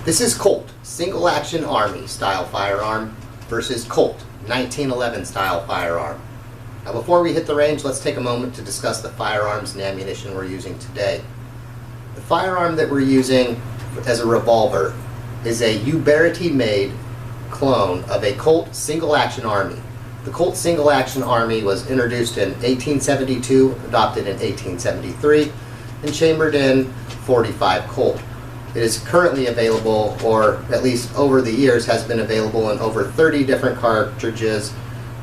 This is Colt Single Action Army style firearm versus Colt 1911 style firearm. Now before we hit the range, let's take a moment to discuss the firearms and ammunition we're using today. The firearm that we're using as a revolver is a Uberti made clone of a Colt Single Action Army. The Colt Single Action Army was introduced in 1872, adopted in 1873, and chambered in .45 Colt. It is currently available, or at least over the years has been available in over 30 different cartridges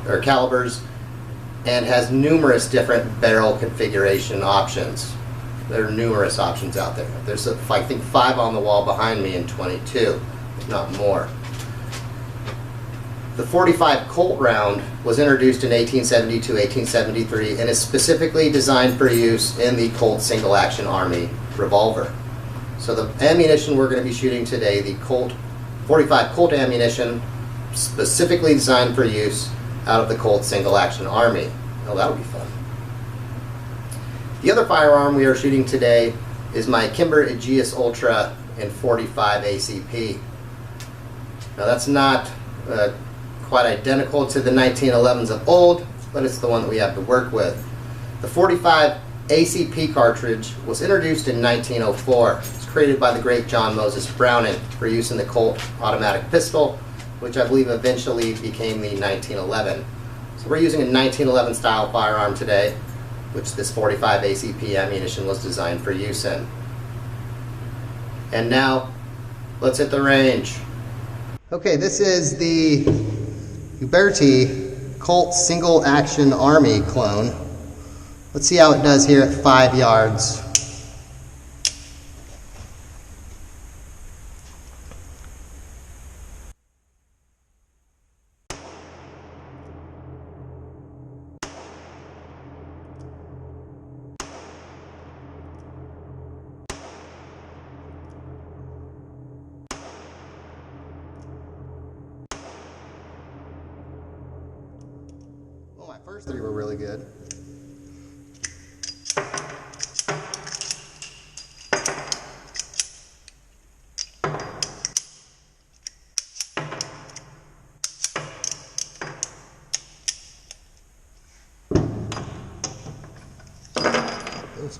or calibers, and has numerous different barrel configuration options. There are numerous options out there. There's, I think, 5 on the wall behind me and 22, if not more. The .45 Colt round was introduced in 1872, 1873, and is specifically designed for use in the Colt Single Action Army revolver. So the ammunition we're going to be shooting today, the Colt .45 Colt ammunition, specifically designed for use out of the Colt Single Action Army. Oh, that'll be fun. The other firearm we are shooting today is my Kimber Aegis Ultra in .45 ACP. Now that's not quite identical to the 1911s of old, but it's the one that we have to work with. The .45 ACP cartridge was introduced in 1904. It was created by the great John Moses Browning for use in the Colt automatic pistol, which I believe eventually became the 1911. So we're using a 1911 style firearm today, which this .45 ACP ammunition was designed for use in. And now, let's hit the range. Okay, this is the Uberti Colt Single Action Army clone. Let's see how it does here at 5 yards. Well, my first 3 were really good.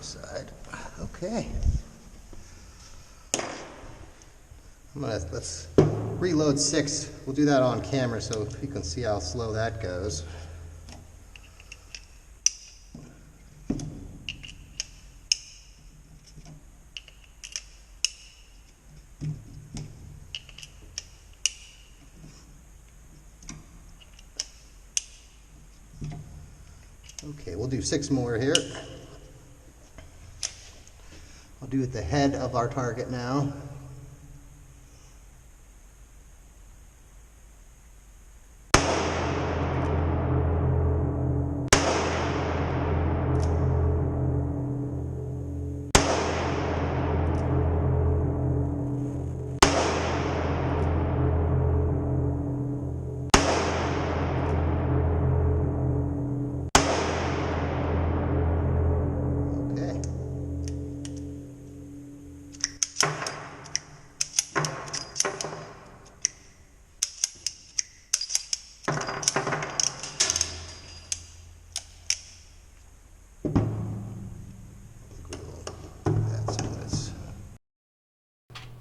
Side. Okay. Let's reload 6. We'll do that on camera so you can see how slow that goes. Okay, we'll do 6 more here. I'll do at the head of our target now.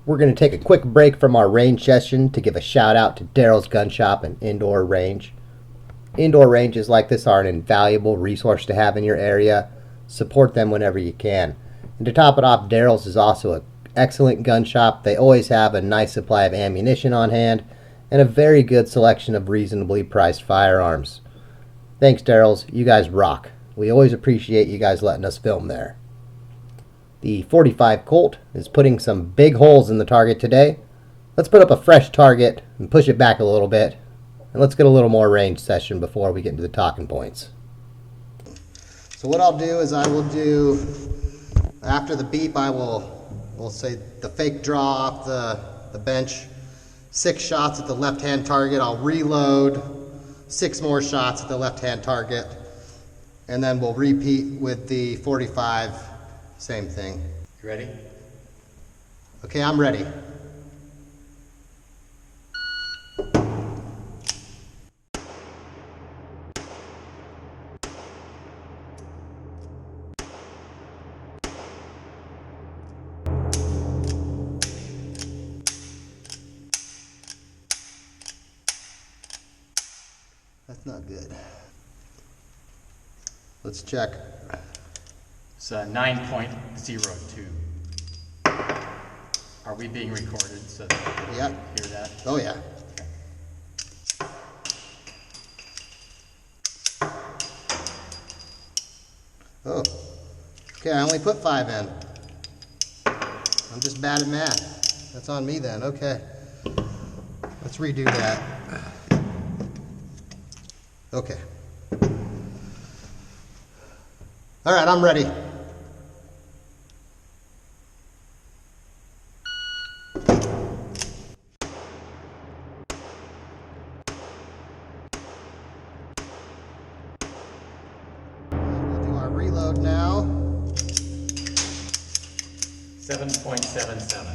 We're going to take a quick break from our range session to give a shout out to Daryl's Gun Shop and Indoor Range. Indoor ranges like this are an invaluable resource to have in your area. Support them whenever you can. And to top it off, Daryl's is also an excellent gun shop. They always have a nice supply of ammunition on hand and a very good selection of reasonably priced firearms. Thanks, Daryl's. You guys rock. We always appreciate you guys letting us film there. The .45 Colt is putting some big holes in the target today. Let's put up a fresh target and push it back a little bit. And let's get a little more range session before we get into the talking points. So what I'll do is I will do, after the beep, we'll say the fake draw off the bench, 6 shots at the left-hand target. I'll reload 6 more shots at the left-hand target. And then we'll repeat with the .45. Same thing. You ready? Okay, I'm ready. That's not good. Let's check. It's 9.02. Are we being recorded so that people Yep. hear that? Oh yeah. Oh. Okay, I only put 5 in. I'm just bad at math. That's on me then. Okay. Let's redo that. Okay. All right, I'm ready. We'll do our reload now. 7.77.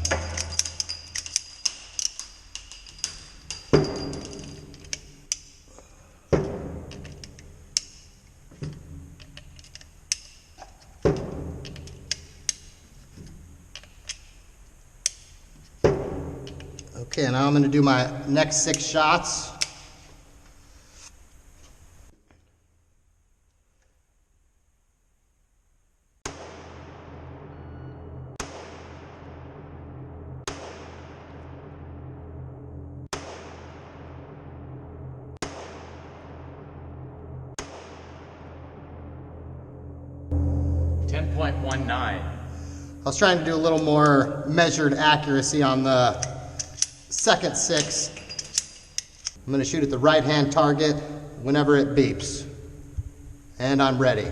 Okay, now I'm going to do my next 6 shots. I was trying to do a little more measured accuracy on the second 6. I'm going to shoot at the right-hand target whenever it beeps. And I'm ready.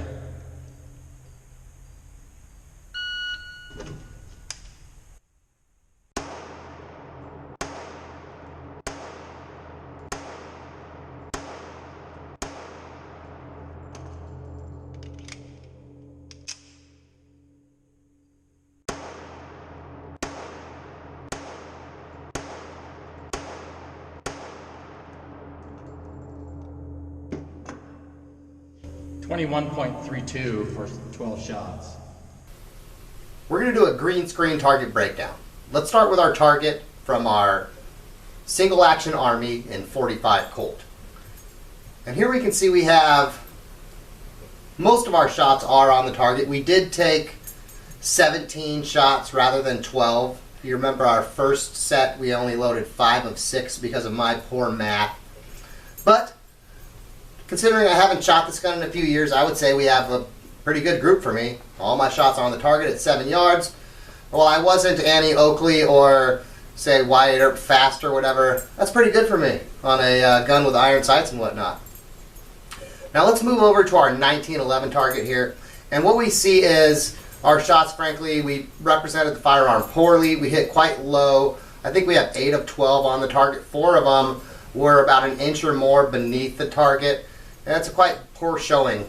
.32 for 12 shots. We're going to do a green screen target breakdown. Let's start with our target from our Single Action Army in 45 Colt. And here we can see we have most of our shots are on the target. We did take 17 shots rather than 12. If you remember our first set, we only loaded 5 of 6 because of my poor math. But considering I haven't shot this gun in a few years, I would say we have a pretty good group for me. All my shots are on the target at 7 yards. Well, I wasn't Annie Oakley or, say, Wyatt Earp Fast or whatever. That's pretty good for me on a gun with iron sights and whatnot. Now let's move over to our 1911 target here. And what we see is our shots, frankly, we represented the firearm poorly. We hit quite low. I think we have 8 of 12 on the target. 4 of them were about an inch or more beneath the target. And that's a quite poor showing,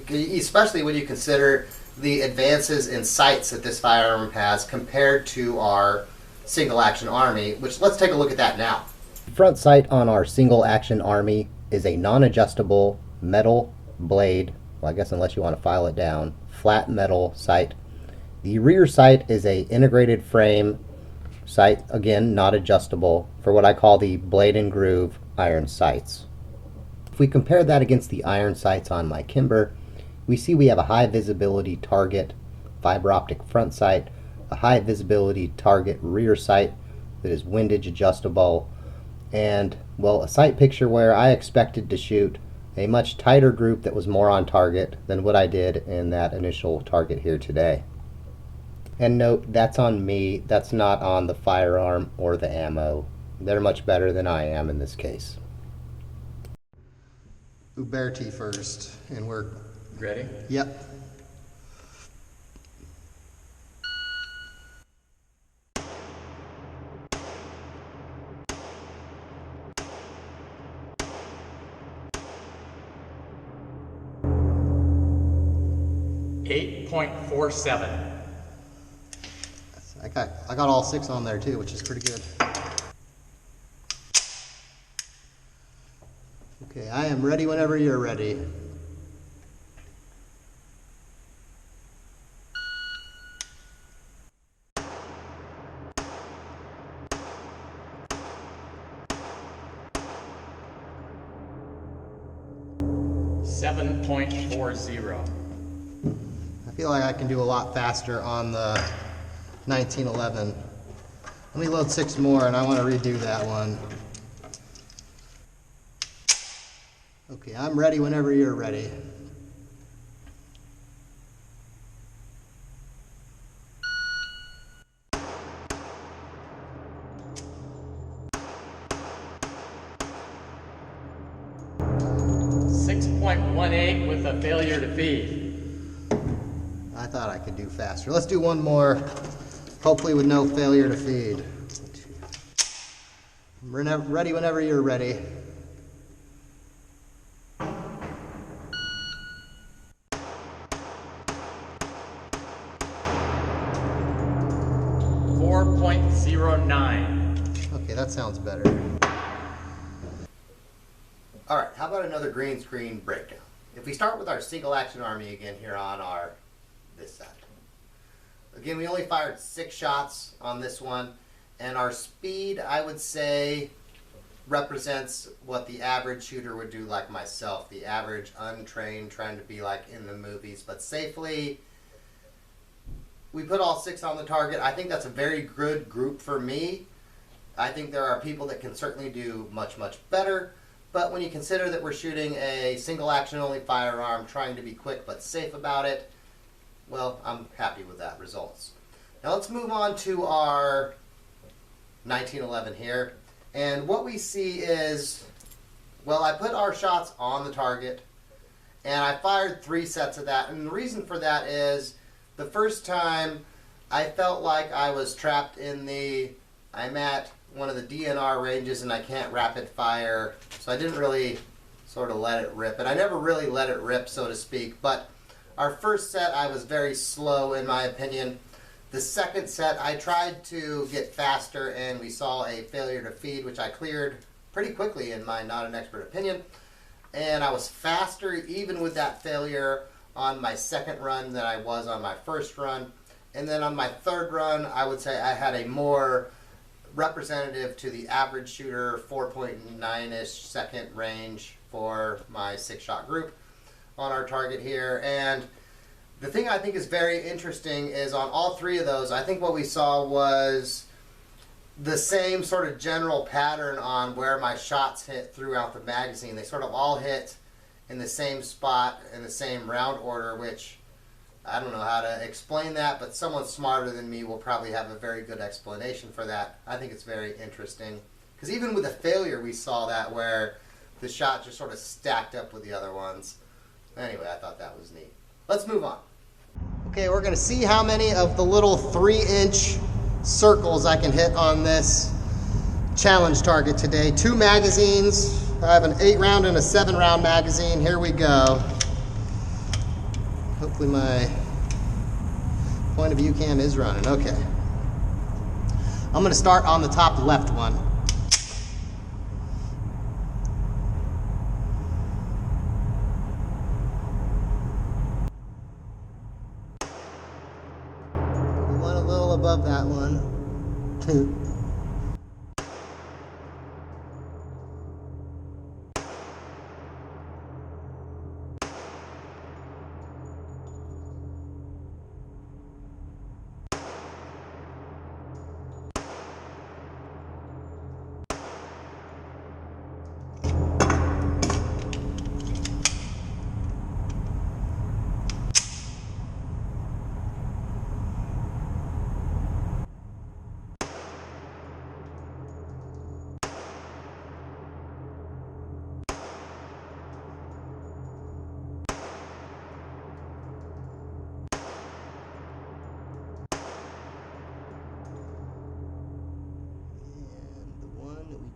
especially when you consider the advances in sights that this firearm has compared to our Single Action Army, which let's take a look at that now. The front sight on our Single Action Army is a non-adjustable metal blade, well I guess unless you want to file it down, flat metal sight. The rear sight is a integrated frame sight, again not adjustable, for what I call the blade and groove iron sights. If we compare that against the iron sights on my Kimber, we see we have a high visibility target fiber optic front sight, a high visibility target rear sight that is windage adjustable, and, well, a sight picture where I expected to shoot a much tighter group that was more on target than what I did in that initial target here today. And note, that's on me, that's not on the firearm or the ammo. They're much better than I am in this case. Uberti first, and we're ready? Yep. .47. I got all 6 on there too, which is pretty good. Okay, I am ready whenever you're ready. 7.40. I feel like I can do a lot faster on the 1911. Let me load 6 more and I want to redo that one. Okay, I'm ready whenever you're ready. .18 with a failure to feed. I thought I could do faster. Let's do one more, hopefully with no failure to feed. I'm ready whenever you're ready. .09. Okay, that sounds better. Alright, how about another green screen breakdown? If we start with our Single Action Army again here on this side. Again, we only fired 6 shots on this one, and our speed, I would say, represents what the average shooter would do like myself. The average untrained, trying to be like in the movies, but safely. We put all 6 on the target. I think that's a very good group for me. I think there are people that can certainly do much, much better. But when you consider that we're shooting a single action only firearm, trying to be quick but safe about it, well, I'm happy with that results. Now let's move on to our 1911 here. And what we see is, well, I put our shots on the target and I fired 3 sets of that. And the reason for that is the first time I felt like I was trapped in I'm at one of the DNR ranges and I can't rapid fire, so I didn't really sort of let it rip, and I never really let it rip, so to speak. But our first set I was very slow in my opinion. The second set I tried to get faster and we saw a failure to feed, which I cleared pretty quickly in my not an expert opinion, and I was faster even with that failure on my second run than I was on my first run. And then on my third run I would say I had a more representative to the average shooter 4.9-ish second range for my 6-shot group on our target here. And the thing I think is very interesting is on all 3 of those, I think what we saw was the same sort of general pattern on where my shots hit throughout the magazine. They sort of all hit in the same spot in the same round order, which I don't know how to explain that, but someone smarter than me will probably have a very good explanation for that. I think it's very interesting. Because even with a failure, we saw that where the shot just sort of stacked up with the other ones. Anyway, I thought that was neat. Let's move on. Okay, we're going to see how many of the little 3-inch circles I can hit on this challenge target today. 2 magazines. I have an 8-round and a 7-round magazine. Here we go. Hopefully my point of view cam is running. Okay. I'm going to start on the top left one. We went a little above that one.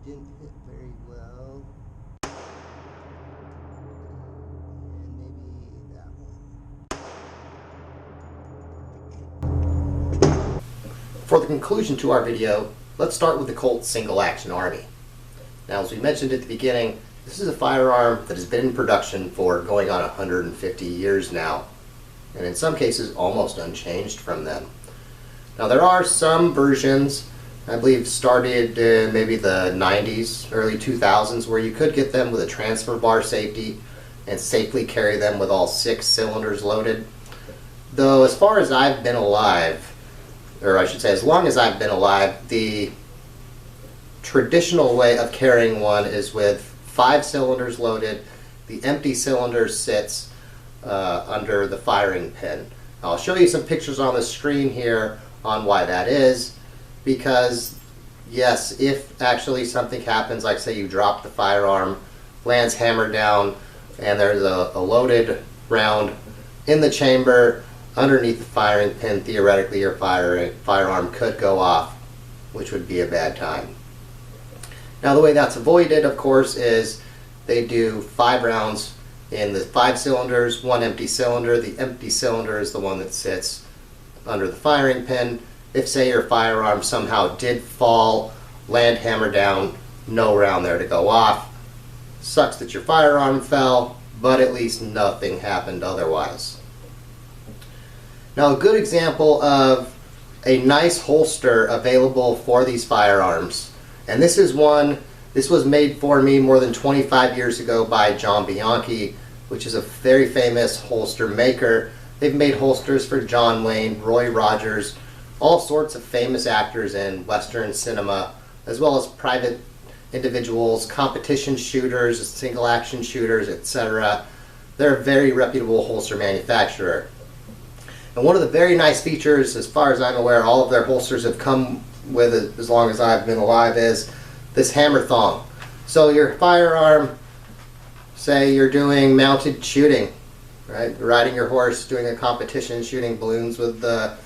Didn't hit very well. And maybe that one. For the conclusion to our video, let's start with the Colt Single Action Army. Now, as we mentioned at the beginning, this is a firearm that has been in production for going on 150 years now, and in some cases almost unchanged from them. Now, there are some versions, I believe started maybe the 90s, early 2000s, where you could get them with a transfer bar safety. and safely carry them with all 6 cylinders loaded. Though as far as I've been alive, or I should say as long as I've been alive, the traditional way of carrying one is with 5 cylinders loaded. The empty cylinder sits under the firing pin. I'll show you some pictures on the screen here on why that is, because yes, if actually something happens, like say you drop the firearm, lands hammer down, and there's a loaded round in the chamber underneath the firing pin, theoretically your firearm could go off, which would be a bad time. Now the way that's avoided, of course, is they do 5 rounds in the 5 cylinders, 1 empty cylinder. The empty cylinder is the one that sits under the firing pin. If, say, your firearm somehow did fall, land hammer down, no round there to go off. Sucks that your firearm fell, but at least nothing happened otherwise. Now a good example of a nice holster available for these firearms, and this was made for me more than 25 years ago by John Bianchi, which is a very famous holster maker. They've made holsters for John Wayne, Roy Rogers, all sorts of famous actors in Western cinema, as well as private individuals, competition shooters, single action shooters, etc. They're a very reputable holster manufacturer. And one of the very nice features, as far as I'm aware, all of their holsters have come with it as long as I've been alive, is this hammer thong. So your firearm, say you're doing mounted shooting, right? Riding your horse, doing a competition, shooting balloons with the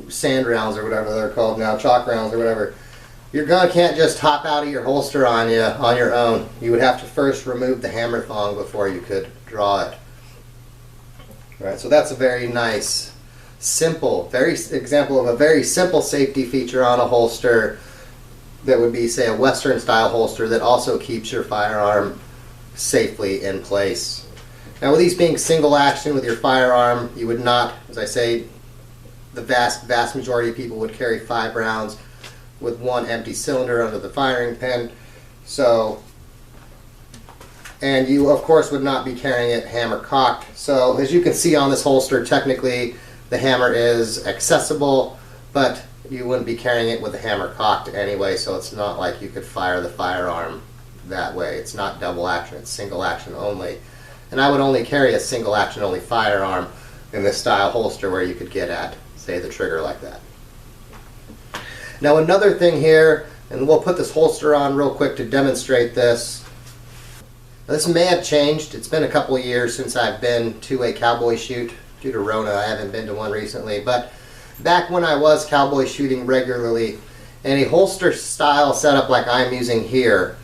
sand rounds or whatever they're called now, chalk rounds or whatever. Your gun can't just hop out of your holster on you on your own. You would have to first remove the hammer thong before you could draw it. Right, so that's a very nice, simple, example of a very simple safety feature on a holster that would be, say, a Western style holster that also keeps your firearm safely in place. Now with these being single action with your firearm, you would not, as I say, the vast majority of people would carry 5 rounds with 1 empty cylinder under the firing pin. So, and you of course would not be carrying it hammer cocked. So as you can see on this holster, technically the hammer is accessible, but you wouldn't be carrying it with the hammer cocked anyway, so it's not like you could fire the firearm that way. It's not double action, it's single action only. And I would only carry a single action only firearm in this style holster where you could get at, say, the trigger like that. Now another thing here, and we'll put this holster on real quick to demonstrate this. Now, this may have changed. It's been a couple of years since I've been to a cowboy shoot. Due to Rona, I haven't been to one recently, but back when I was cowboy shooting regularly, in a holster style setup like I'm using here,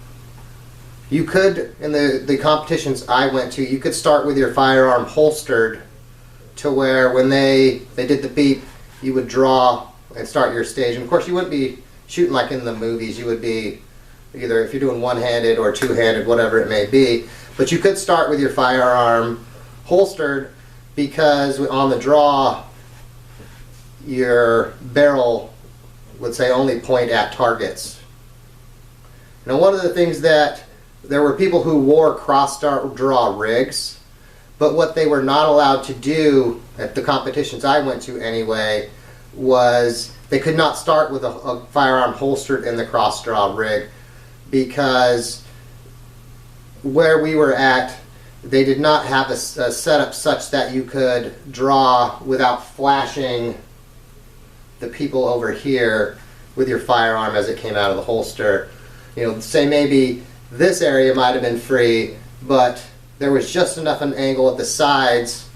you could, in the competitions I went to, you could start with your firearm holstered to where when they did the beep, you would draw and start your stage. And of course you wouldn't be shooting like in the movies. You would be either, if you're doing one-handed or two-handed, whatever it may be. But you could start with your firearm holstered, because on the draw, your barrel would say only point at targets. Now one of the things that there were people who wore cross-draw rigs, but what they were not allowed to do at the competitions I went to anyway was they could not start with a firearm holstered in the cross-draw rig, because where we were at, they did not have a setup such that you could draw without flashing the people over here with your firearm as it came out of the holster. You know, say maybe this area might have been free, but there was just enough an angle at the sides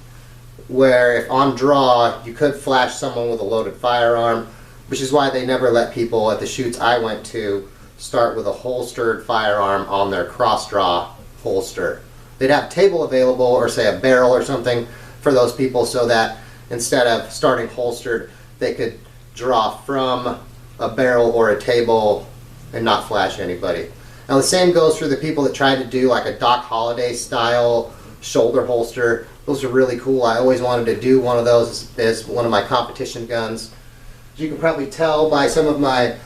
where if on draw you could flash someone with a loaded firearm, which is why they never let people at the shoots I went to start with a holstered firearm on their cross-draw holster. They'd have a table available, or say a barrel or something, for those people, so that instead of starting holstered, they could draw from a barrel or a table and not flash anybody. Now the same goes for the people that tried to do like a Doc Holliday style shoulder holster. Those are really cool. I always wanted to do one of those as one of my competition guns. As you can probably tell by some of my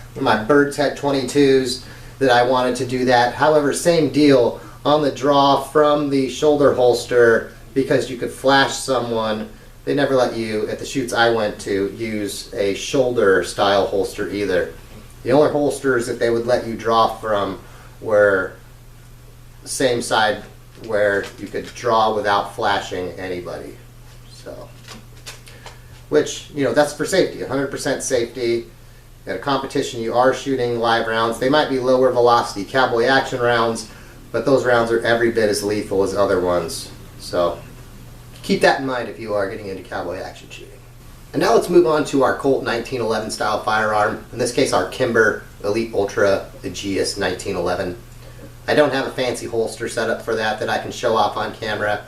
Bird's Head 22s that I wanted to do that. However, same deal. on the draw from the shoulder holster because you could flash someone. They never let you, at the shoots I went to, use a shoulder style holster either. The only holsters that they would let you draw from were the same side where you could draw without flashing anybody. So, which, you know, that's for safety, 100% safety. At a competition, you are shooting live rounds. They might be lower velocity cowboy action rounds, but those rounds are every bit as lethal as other ones. So keep that in mind if you are getting into cowboy action shooting. And now let's move on to our Colt 1911 style firearm. In this case, our Kimber Elite Ultra Aegis 1911. I don't have a fancy holster set up for that I can show off on camera.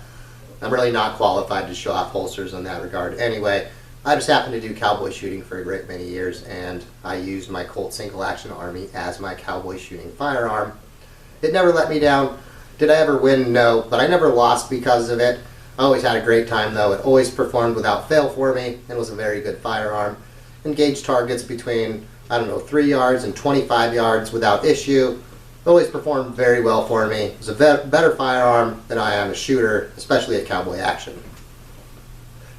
I'm really not qualified to show off holsters in that regard. Anyway, I just happened to do cowboy shooting for a great many years, and I used my Colt Single Action Army as my cowboy shooting firearm. It never let me down. Did I ever win? No, but I never lost because of it. I always had a great time though. It always performed without fail for me and was a very good firearm. Engaged targets between, 3 yards and 25 yards without issue. Always performed very well for me. It was a better firearm than I am a shooter, especially at cowboy action.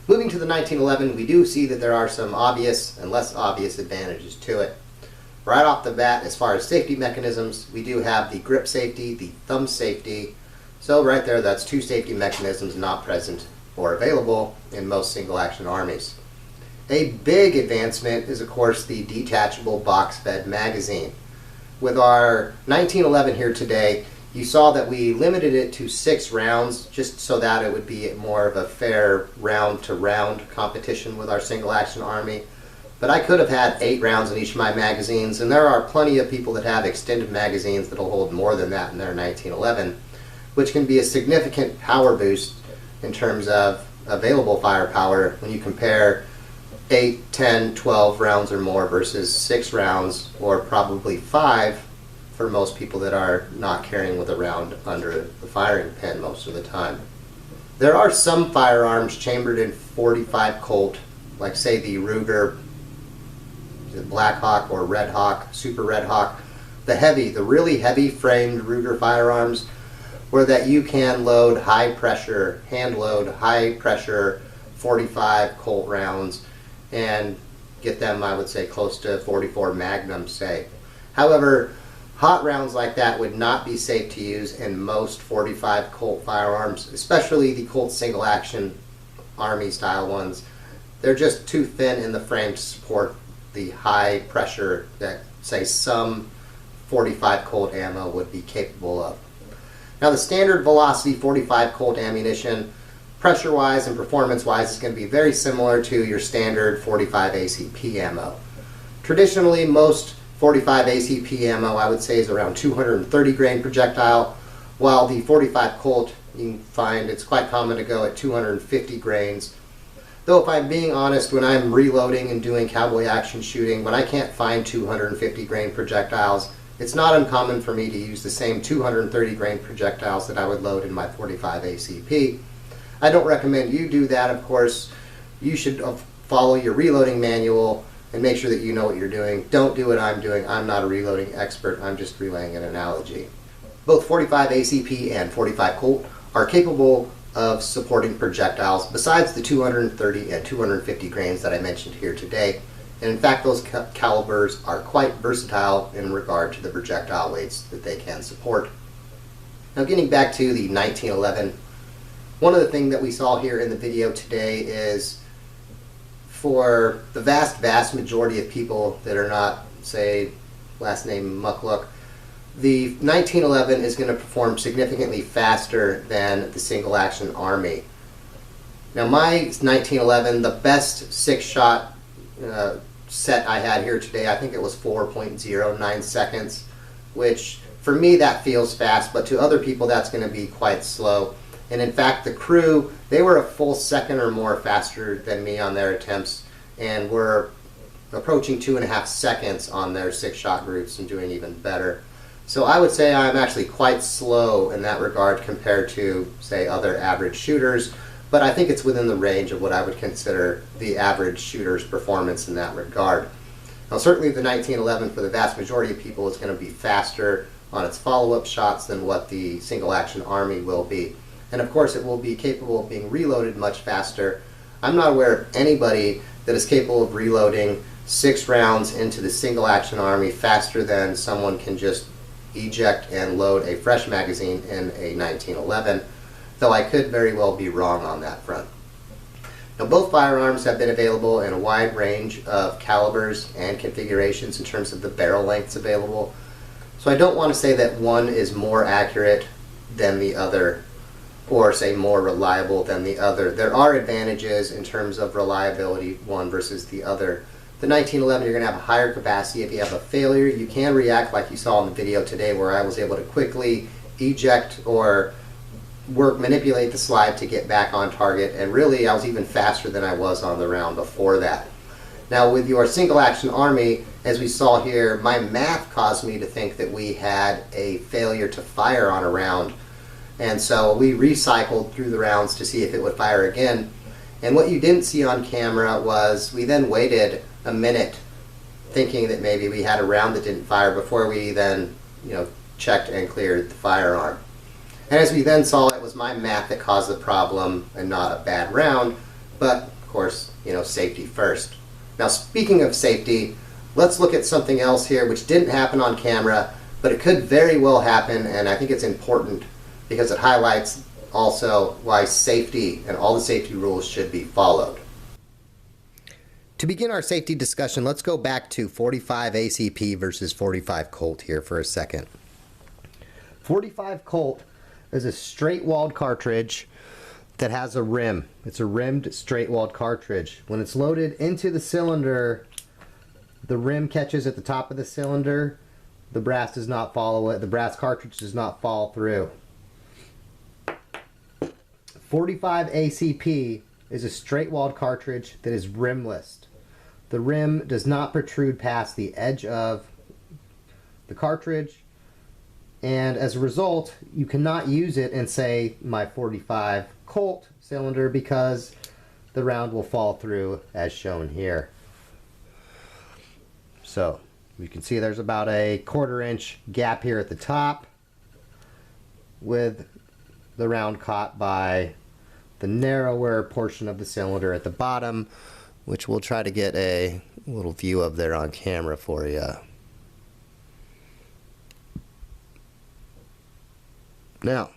Moving to the 1911, we do see that there are some obvious and less obvious advantages to it. Right off the bat, as far as safety mechanisms, we do have the grip safety, the thumb safety. So right there, that's 2 safety mechanisms not present or available in most single action armies. A big advancement is, of course, the detachable box-fed magazine. With our 1911 here today, you saw that we limited it to 6 rounds just so that it would be more of a fair round-to-round competition with our single action army. But I could have had 8 rounds in each of my magazines, and there are plenty of people that have extended magazines that will hold more than that in their 1911, which can be a significant power boost in terms of available firepower when you compare 8, 10, 12 rounds or more versus 6 rounds, or probably 5 for most people that are not carrying with a round under the firing pin most of the time. There are some firearms chambered in 45 Colt, like say the Ruger, the Black Hawk or Red Hawk, Super Red Hawk, the really heavy framed Ruger firearms, where that you can load high pressure, hand load high pressure 45 Colt rounds and get them, I would say, close to 44 Magnum, say. However, hot rounds like that would not be safe to use in most 45 Colt firearms, especially the Colt Single Action Army style ones. They're just too thin in the frame to support the high pressure that, say, some 45 Colt ammo would be capable of. Now, the standard velocity 45 Colt ammunition, pressure-wise and performance-wise, is going to be very similar to your standard 45 ACP ammo. Traditionally, most 45 ACP ammo, I would say, is around 230 grain projectile, while the 45 Colt, you can find it's quite common to go at 250 grains. Though if I'm being honest, when I'm reloading and doing cowboy action shooting, when I can't find 250 grain projectiles, it's not uncommon for me to use the same 230 grain projectiles that I would load in my 45 ACP. I don't recommend you do that, of course. You should follow your reloading manual and make sure that you know what you're doing. Don't do what I'm doing. I'm not a reloading expert. I'm just relaying an analogy. Both 45 ACP and 45 Colt are capable of supporting projectiles besides the 230 and 250 grains that I mentioned here today. And in fact, those calibers are quite versatile in regard to the projectile weights that they can support. Now, getting back to the 1911, one of the things that we saw here in the video today is, for the vast majority of people that are not, say, last name Muckluck, the 1911 is going to perform significantly faster than the Single Action Army. Now, my 1911, the best 6-shot set I had here today, I think it was 4.09 seconds, which for me that feels fast, but to other people that's going to be quite slow. And in fact, the crew, they were a full second or more faster than me on their attempts, and were approaching 2.5 seconds on their 6-shot groups and doing even better. So I would say I'm actually quite slow in that regard compared to, say, other average shooters, but I think it's within the range of what I would consider the average shooter's performance in that regard. Now, certainly the 1911 for the vast majority of people is going to be faster on its follow-up shots than what the Single Action Army will be. And of course it will be capable of being reloaded much faster. I'm not aware of anybody that is capable of reloading 6 rounds into the Single Action Army faster than someone can just eject and load a fresh magazine in a 1911, though I could very well be wrong on that front. Now, both firearms have been available in a wide range of calibers and configurations in terms of the barrel lengths available. So I don't want to say that one is more accurate than the other, or say more reliable than the other. There are advantages in terms of reliability, one versus the other. The 1911, you're going to have a higher capacity. If you have a failure, you can react like you saw in the video today, where I was able to quickly eject or manipulate the slide to get back on target, and really I was even faster than I was on the round before that. Now with your Single Action Army, as we saw here, my math caused me to think that we had a failure to fire on a round, and so we recycled through the rounds to see if it would fire again. And what you didn't see on camera was we then waited a minute thinking that maybe we had a round that didn't fire before we then checked and cleared the firearm. And as we then saw, it was my math that caused the problem and not a bad round, but of course, safety first. Now speaking of safety, let's look at something else here which didn't happen on camera, but it could very well happen, and I think it's important because it highlights also why safety and all the safety rules should be followed. To begin our safety discussion, let's go back to 45 ACP versus 45 Colt here for a second. 45 Colt is a straight-walled cartridge that has a rim. It's a rimmed straight-walled cartridge. When it's loaded into the cylinder, the rim catches at the top of the cylinder. The brass does not follow it. The brass cartridge does not fall through. 45 ACP is a straight-walled cartridge that is rimless. The rim does not protrude past the edge of the cartridge, and as a result, you cannot use it in, say, my 45 Colt cylinder because the round will fall through as shown here. So you can see there's about a 1/4 inch gap here at the top with the round caught by the narrower portion of the cylinder at the bottom, which we'll try to get a little view of there on camera for you. Now,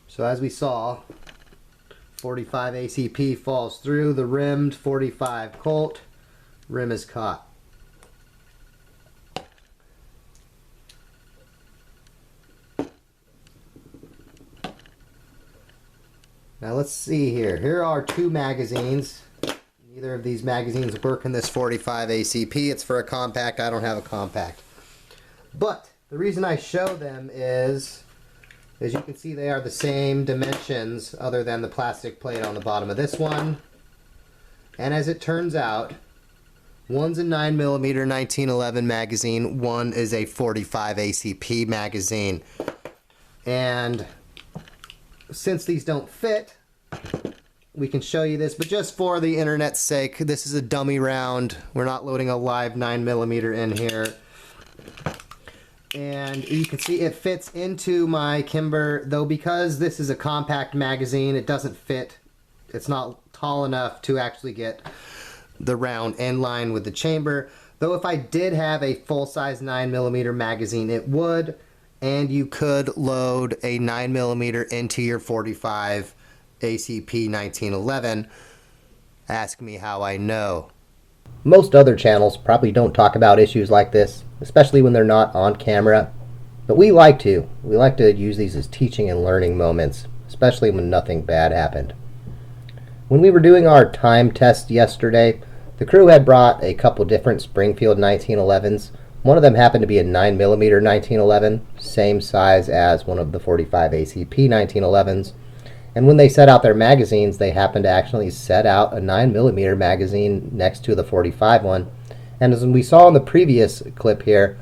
so as we saw, 45 ACP falls through the rimmed 45 Colt. Rim is caught. Now let's see here. Here are 2 magazines. Neither of these magazines work in this 45 ACP. It's for a compact. I don't have a compact. But the reason I show them is, as you can see, they are the same dimensions other than the plastic plate on the bottom of this one. And as it turns out, one's a 9mm 1911 magazine, one is a 45 ACP magazine. And since these don't fit, we can show you this, but just for the internet's sake, this is a dummy round. We're not loading a live 9mm in here. And you can see it fits into my Kimber, though because this is a compact magazine, it doesn't fit. It's not tall enough to actually get the round in line with the chamber. Though if I did have a full-size 9mm magazine, it would, and you could load a 9mm into your 45 ACP 1911. Ask me how I know. Most other channels probably don't talk about issues like this, especially when they're not on camera. But we like to. We like to use these as teaching and learning moments, especially when nothing bad happened. When we were doing our time test yesterday, the crew had brought a couple different Springfield 1911s. One of them happened to be a 9mm 1911, same size as one of the 45 ACP 1911s. And when they set out their magazines, they happened to actually set out a 9mm magazine next to the 45 one. And as we saw in the previous clip here,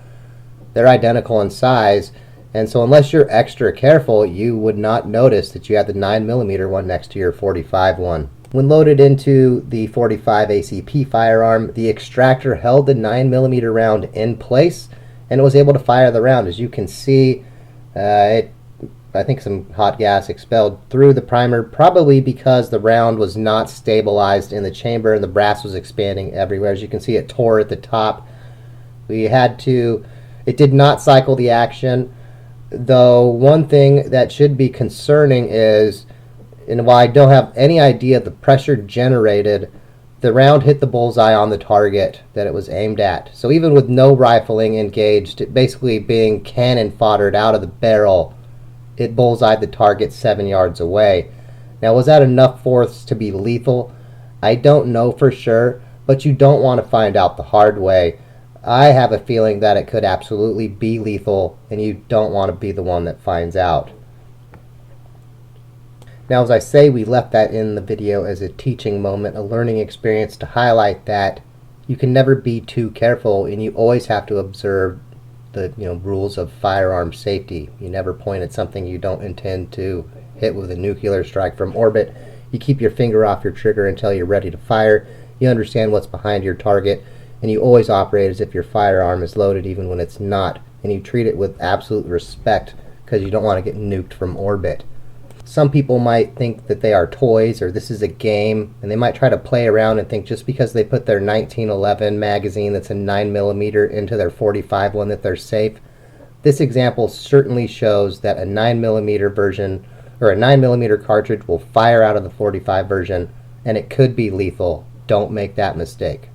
they're identical in size. And so unless you're extra careful, you would not notice that you had the 9mm one next to your 45 one. When loaded into the 45 ACP firearm, the extractor held the 9mm round in place, and it was able to fire the round. As you can see, I think some hot gas expelled through the primer, probably because the round was not stabilized in the chamber and the brass was expanding everywhere. As you can see, it tore at the top. It did not cycle the action, though one thing that should be concerning is, and while I don't have any idea of the pressure generated, the round hit the bullseye on the target that it was aimed at. So even with no rifling engaged, it basically being cannon foddered out of the barrel, it bullseyed the target 7 yards away. Now, was that enough force to be lethal? I don't know for sure, but you don't want to find out the hard way. I have a feeling that it could absolutely be lethal, and you don't want to be the one that finds out. Now, as I say, we left that in the video as a teaching moment, a learning experience to highlight that you can never be too careful, and you always have to observe the rules of firearm safety. You never point at something you don't intend to hit with a nuclear strike from orbit. You keep your finger off your trigger until you're ready to fire. You understand what's behind your target, and you always operate as if your firearm is loaded even when it's not, and you treat it with absolute respect because you don't want to get nuked from orbit. Some people might think that they are toys or this is a game, and they might try to play around and think just because they put their 1911 magazine that's a 9mm into their 45 one that they're safe. This example certainly shows that a 9mm version or a 9mm cartridge will fire out of the 45 version, and it could be lethal. Don't make that mistake.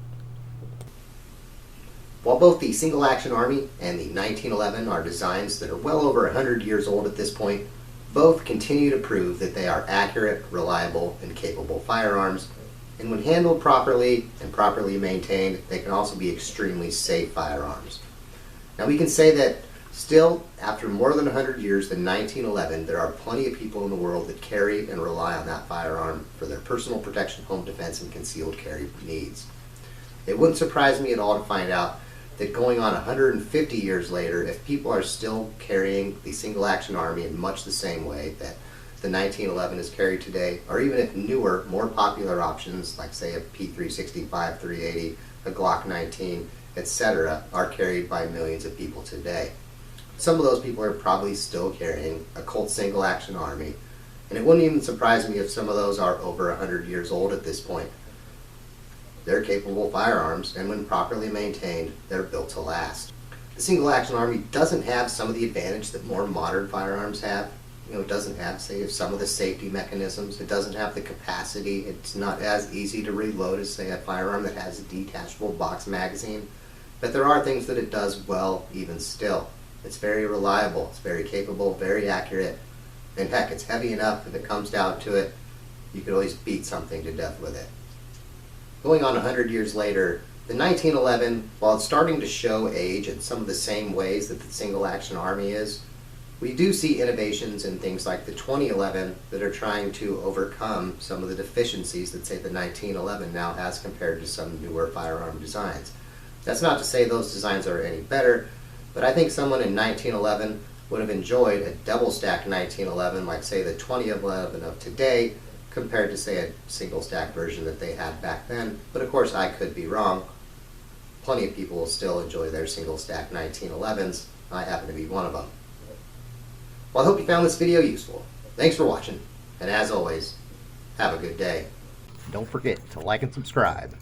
While both the Single Action Army and the 1911 are designs that are well over 100 years old at this point, both continue to prove that they are accurate, reliable, and capable firearms, and when handled properly and properly maintained, they can also be extremely safe firearms. Now, we can say that still, after more than 100 years than 1911, there are plenty of people in the world that carry and rely on that firearm for their personal protection, home defense, and concealed carry needs. It wouldn't surprise me at all to find out that going on 150 years later, if people are still carrying the Single Action Army in much the same way that the 1911 is carried today, or even if newer, more popular options like say a P365 380, a Glock 19, etc. are carried by millions of people today. Some of those people are probably still carrying a Colt Single Action Army, and it wouldn't even surprise me if some of those are over 100 years old at this point. They're capable firearms, and when properly maintained, they're built to last. The Single Action Army doesn't have some of the advantage that more modern firearms have. It doesn't have, say, some of the safety mechanisms. It doesn't have the capacity. It's not as easy to reload as, say, a firearm that has a detachable box magazine. But there are things that it does well even still. It's very reliable, it's very capable, very accurate, and heck, it's heavy enough if it comes down to it, you could always beat something to death with it. Going on 100 years later, the 1911, while it's starting to show age in some of the same ways that the Single Action Army is, we do see innovations in things like the 2011 that are trying to overcome some of the deficiencies that, say, the 1911 now has compared to some newer firearm designs. That's not to say those designs are any better, but I think someone in 1911 would have enjoyed a double-stack 1911 like, say, the 2011 of today, compared to, say, a single stack version that they had back then. But of course, I could be wrong. Plenty of people will still enjoy their single stack 1911s. I happen to be one of them. Well, I hope you found this video useful. Thanks for watching, and as always, have a good day. Don't forget to like and subscribe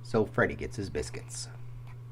so Freddy gets his biscuits.